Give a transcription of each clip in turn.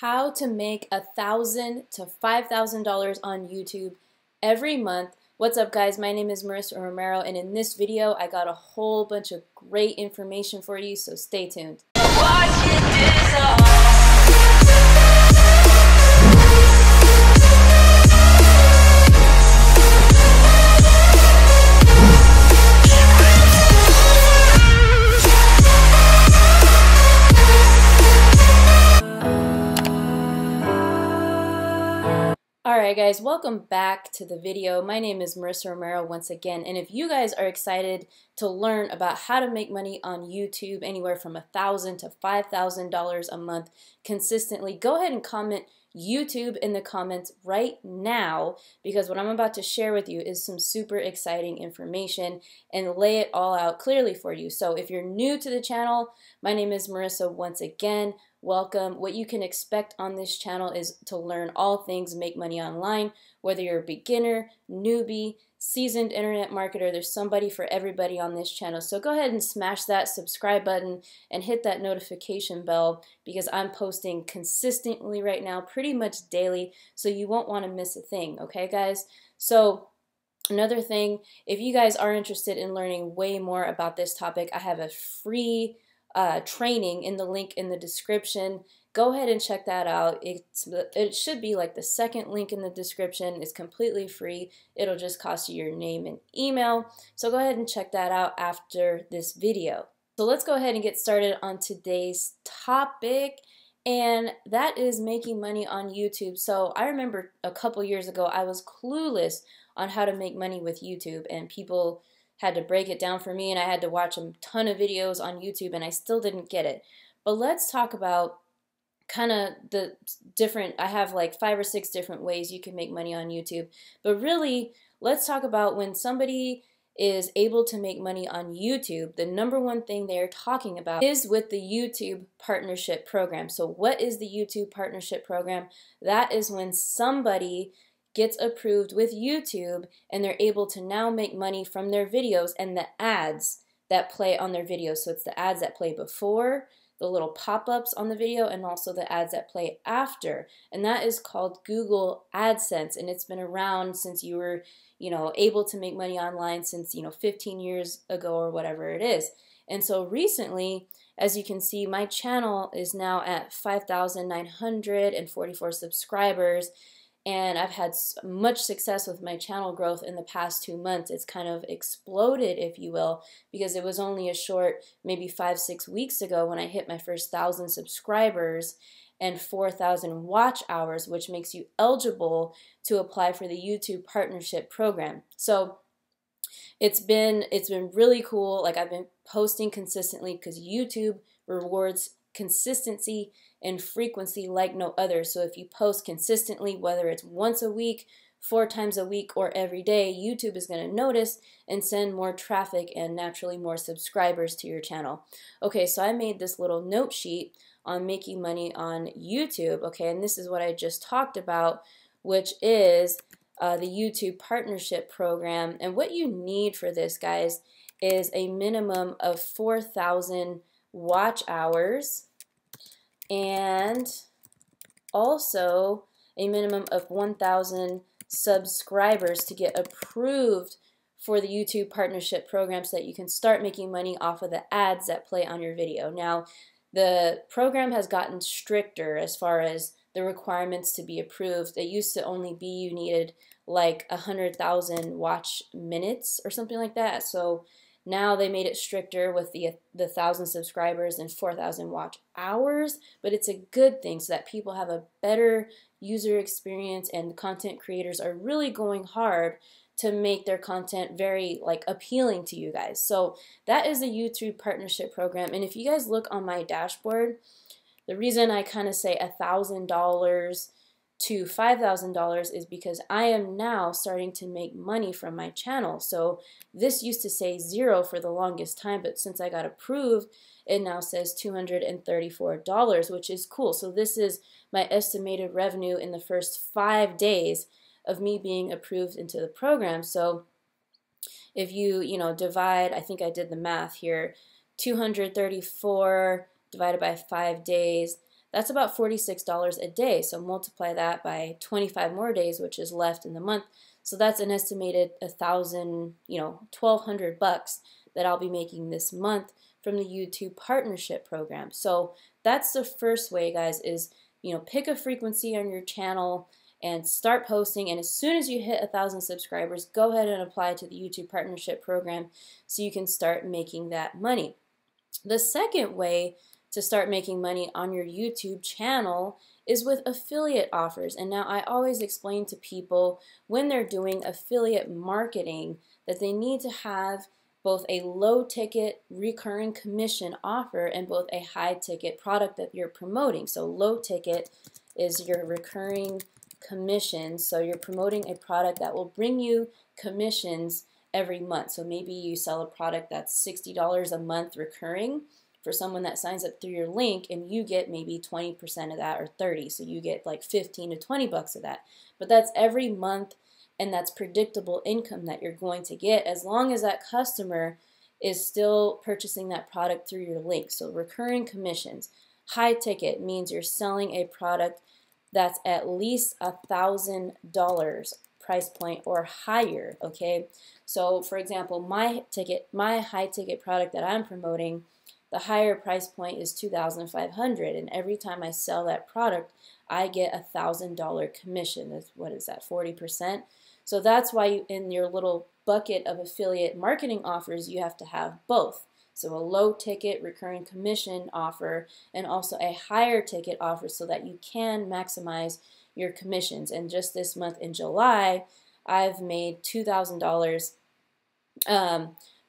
how to make $1,000 to $5,000 on YouTube every month. What's up, guys? My name is Marissa Romero, and in this video I got a whole bunch of great information for you, so stay tuned. Alright guys, welcome back to the video. My name is Marissa Romero once again, and if you guys are excited to learn about how to make money on YouTube anywhere from $1,000 to $5,000 a month consistently, go ahead and comment YouTube in the comments right now, because what I'm about to share with you is some super exciting information and lay it all out clearly for you. So if you're new to the channel, my name is Marissa once again. Welcome. What you can expect on this channel is to learn all things make money online, whether you're a beginner, newbie, seasoned internet marketer. There's somebody for everybody on this channel. So go ahead and smash that subscribe button and hit that notification bell, because I'm posting consistently right now, pretty much daily, so you won't want to miss a thing, okay guys? So another thing, if you guys are interested in learning way more about this topic, I have a free training in the link in the description. Go ahead and check that out. It should be like the second link in the description. It's completely free. It'll just cost you your name and email. So go ahead and check that out after this video. So let's go ahead and get started on today's topic, and that is making money on YouTube. So I remember a couple years ago I was clueless on how to make money with YouTube, and people had to break it down for me, and I had to watch a ton of videos on YouTube, and I still didn't get it. But let's talk about kind of the different, I have like 5 or 6 different ways you can make money on YouTube. But really, let's talk about when somebody is able to make money on YouTube, the number one thing they're talking about is with the YouTube Partnership Program. So what is the YouTube Partnership Program? That is when somebody gets approved with YouTube and they're able to now make money from their videos and the ads that play on their videos. So it's the ads that play before, the little pop-ups on the video, and also the ads that play after. And that is called Google AdSense, and it's been around since you were, able to make money online since, 15 years ago or whatever it is. And so recently, as you can see, my channel is now at 5,944 subscribers. And I've had much success with my channel growth in the past 2 months. It's kind of exploded, if you will, because it was only a short, maybe 5-6 weeks ago when I hit my first 1,000 subscribers and 4,000 watch hours, which makes you eligible to apply for the YouTube Partnership Program. So it's been really cool. Like, I've been posting consistently because YouTube rewards consistency and frequency like no other. So if you post consistently, whether it's once a week, 4 times a week, or every day, YouTube is going to notice and send more traffic and naturally more subscribers to your channel. Okay, so I made this little note sheet on making money on YouTube, okay, and this is what I just talked about, which is the YouTube Partnership Program. And what you need for this, guys, is a minimum of 4,000 watch hours, and also a minimum of 1,000 subscribers to get approved for the YouTube Partnership Program, so that you can start making money off of the ads that play on your video. Now, the program has gotten stricter as far as the requirements to be approved. It used to only be you needed like 100,000 watch minutes or something like that. So now they made it stricter with the 1,000 subscribers and 4,000 watch hours, but it's a good thing so that people have a better user experience, and content creators are really going hard to make their content very appealing to you guys. So that is the YouTube Partnership Program. And if you guys look on my dashboard, the reason I kind of say $1,000 to $5,000 is because I am now starting to make money from my channel. So this used to say 0 for the longest time, but since I got approved, it now says $234, which is cool. So this is my estimated revenue in the first 5 days of me being approved into the program. So if you, divide, I think I did the math here, 234 divided by 5 days, that's about $46 a day. So multiply that by 25 more days, which is left in the month. So that's an estimated 1,000, $1,200 that I'll be making this month from the YouTube partnership program. So that's the first way, guys, is, pick a frequency on your channel and start posting. And as soon as you hit 1,000 subscribers, go ahead and apply to the YouTube partnership program so you can start making that money. The second way to start making money on your YouTube channel is with affiliate offers. And now I always explain to people when they're doing affiliate marketing that they need to have both a low ticket recurring commission offer and both a high ticket product that you're promoting. So low ticket is your recurring commission. So you're promoting a product that will bring you commissions every month. So maybe you sell a product that's $60 a month recurring for someone that signs up through your link, and you get maybe 20% of that, or 30. So you get like 15 to 20 bucks of that. But that's every month, and that's predictable income that you're going to get as long as that customer is still purchasing that product through your link. So recurring commissions. High ticket means you're selling a product that's at least $1,000 price point or higher, okay? So for example, my high ticket product that I'm promoting, the higher price point is $2,500, and every time I sell that product, I get $1,000 commission. That's, what is that, 40%? So that's why in your little bucket of affiliate marketing offers, you have to have both. So a low ticket recurring commission offer and also a higher ticket offer so that you can maximize your commissions. And just this month in July, I've made $2,000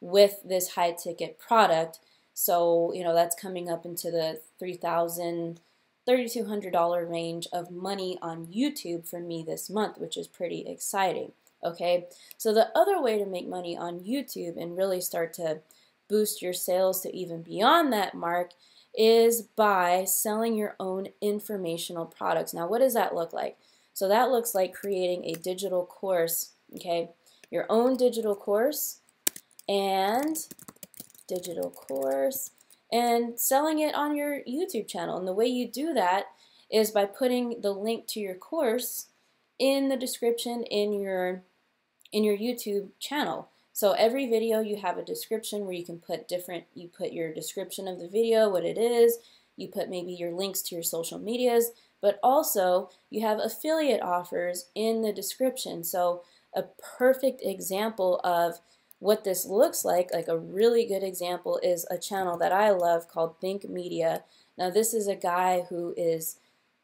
with this high ticket product. So, that's coming up into the $3,000, $3,200 range of money on YouTube for me this month, which is pretty exciting. Okay, so the other way to make money on YouTube and really start to boost your sales to even beyond that mark is by selling your own informational products. Now, what does that look like? So that looks like creating a digital course, okay, your own digital course and selling it on your YouTube channel. And the way you do that is by putting the link to your course in the description in your YouTube channel. So every video you have a description where you can put you put your description of the video, what it is, you put maybe your links to your social medias, but also you have affiliate offers in the description. So a perfect example of what this looks like a really good example, is a channel that I love called Think Media. Now this is a guy who is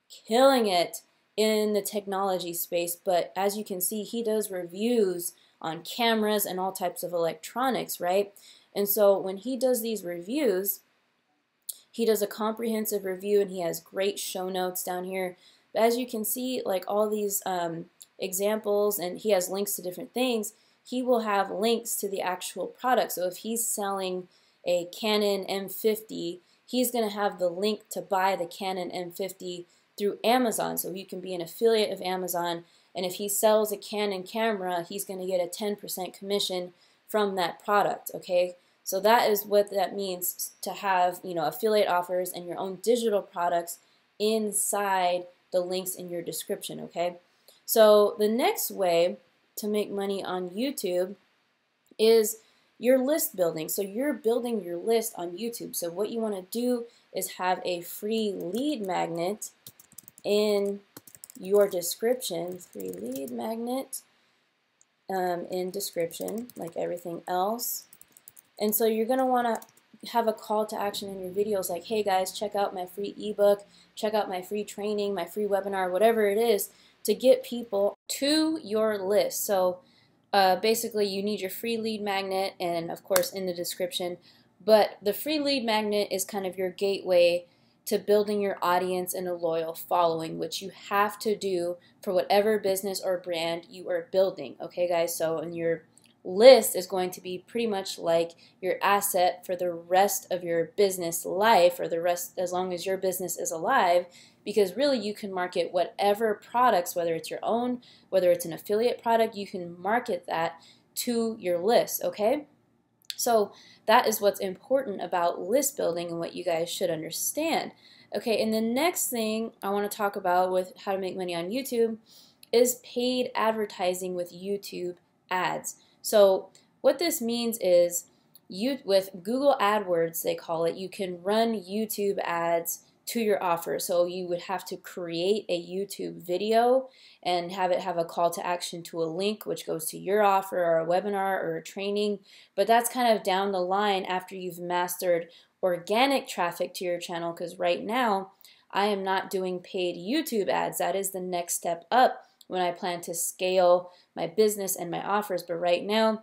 killing it in the technology space, but as you can see, he does reviews on cameras and all types of electronics, right? And so when he does these reviews, he does a comprehensive review and he has great show notes down here. But as you can see, like all these examples, and he has links to different things, he will have links to the actual product. So if he's selling a Canon M50, he's going to have the link to buy the Canon M50 through Amazon. So you can be an affiliate of Amazon, and if he sells a Canon camera, he's going to get a 10% commission from that product, okay? So that is what that means to have, affiliate offers and your own digital products inside the links in your description, okay? So the next way to make money on YouTube is your list building. So you're building your list on YouTube. So what you want to do is have a free lead magnet in your description, free lead magnet in description, like everything else. And so you're going to want to have a call to action in your videos like, hey guys, check out my free ebook, check out my free training, my free webinar, whatever it is, to get people to your list. So basically you need your free lead magnet, and of course in the description, but the free lead magnet is kind of your gateway to building your audience and a loyal following, which you have to do for whatever business or brand you are building, okay guys? So in your list is going to be pretty much like your asset for the rest of your business life, or the rest as long as your business is alive, because really you can market whatever products, whether it's your own, whether it's an affiliate product, you can market that to your list, okay? So that is what's important about list building and what you guys should understand. Okay, and the next thing I want to talk about with how to make money on YouTube is paid advertising with YouTube ads. So what this means is with Google Adwords, they call it, you can run YouTube ads to your offer. So you would have to create a YouTube video and have it have a call to action to a link which goes to your offer or a webinar or a training. But that's kind of down the line after you've mastered organic traffic to your channel, because right now I am not doing paid YouTube ads. That is the next step up when I plan to scale my business and my offers. But right now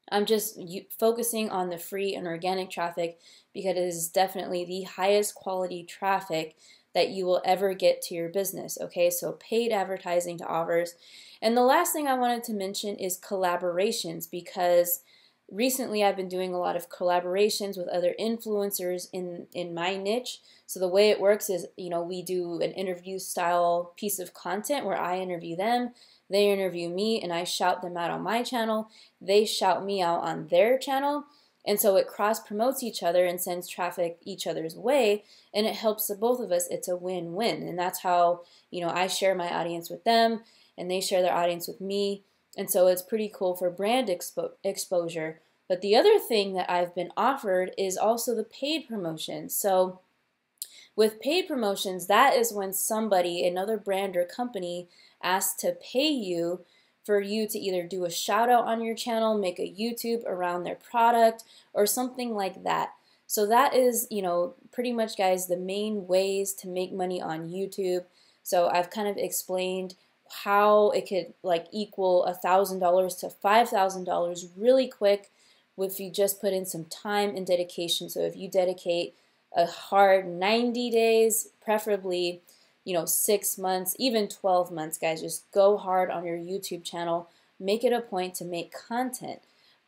I'm just focusing on the free and organic traffic because it is definitely the highest quality traffic that you will ever get to your business. Okay, so paid advertising to offers. And the last thing I wanted to mention is collaborations, because recently I've been doing a lot of collaborations with other influencers in my niche. So the way it works is, we do an interview style piece of content where I interview them, they interview me, and I shout them out on my channel. They shout me out on their channel. And so it cross promotes each other and sends traffic each other's way, and it helps the both of us. It's a win-win. And that's how, I share my audience with them and they share their audience with me. And so it's pretty cool for brand exposure. But the other thing that I've been offered is also the paid promotions. So with paid promotions, that is when somebody, another brand or company, asks to pay you for you to either do a shout out on your channel, make a YouTube around their product, or something like that. So that is, pretty much, guys, the main ways to make money on YouTube. So I've kind of explained how it could equal $1,000 to $5,000 really quick if you just put in some time and dedication. So if you dedicate a hard 90 days, preferably 6 months, even 12 months, guys, just go hard on your YouTube channel. Make it a point to make content.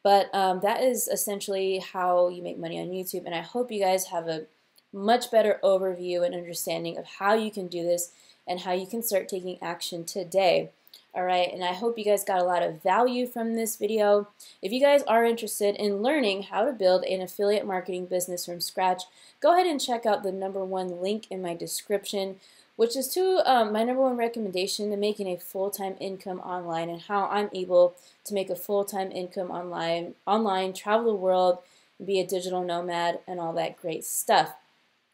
But that is essentially how you make money on YouTube, and I hope you guys have a much better overview and understanding of how you can do this and how you can start taking action today. Alright, and I hope you guys got a lot of value from this video. If you guys are interested in learning how to build an affiliate marketing business from scratch, go ahead and check out the #1 link in my description, which is to my #1 recommendation to making a full-time income online, and how I'm able to make a full-time income online, travel the world, be a digital nomad, and all that great stuff.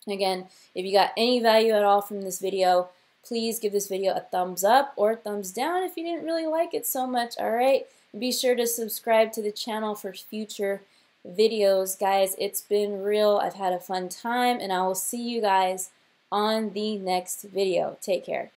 Again, if you got any value at all from this video, please give this video a thumbs up or a thumbs down if you didn't really like it so much, alright? Be sure to subscribe to the channel for future videos. Guys, it's been real. I've had a fun time, and I will see you guys on the next video. Take care.